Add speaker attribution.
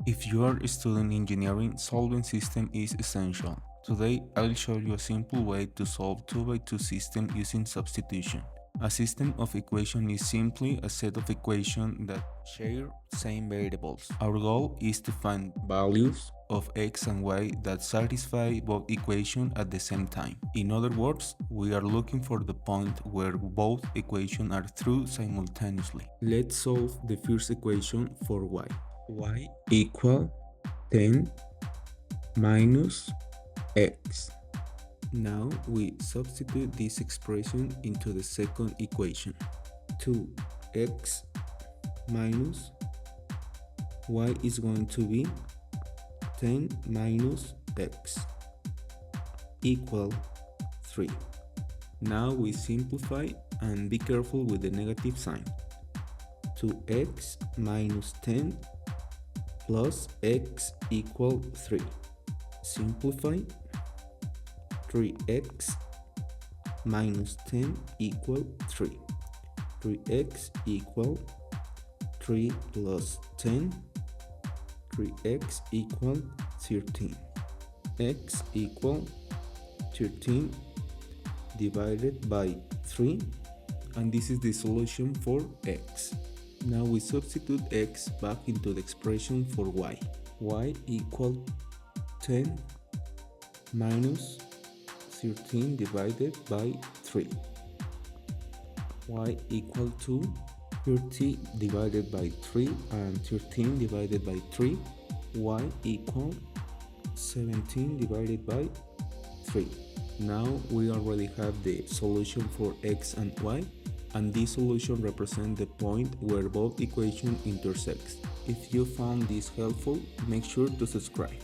Speaker 1: If you are studying engineering, solving system is essential. Today, I will show you a simple way to solve 2x2 system using substitution. A system of equation is simply a set of equations that share same variables. Our goal is to find values of x and y that satisfy both equations at the same time. In other words, we are looking for the point where both equations are true simultaneously. Let's solve the first equation for y. Y equal 10 minus x. Now we substitute this expression into the second equation. 2x minus y is going to be 10 minus x equal 3. Now we simplify and be careful with the negative sign. 2x minus 10 plus x equal 3. Simplify. 3x minus 10 equal 3. 3x equal 3 plus 10. 3x equal 13. X equal 13 divided by 3, and this is the solution for x. Now we substitute x back into the expression for y. Y equal 10 minus 13 divided by 3. Y equal to 30 divided by 3 and 13 divided by 3. Y equal 17 divided by 3. Now we already have the solution for x and y, and this solution represents the point where both equations intersect. If you found this helpful, make sure to subscribe.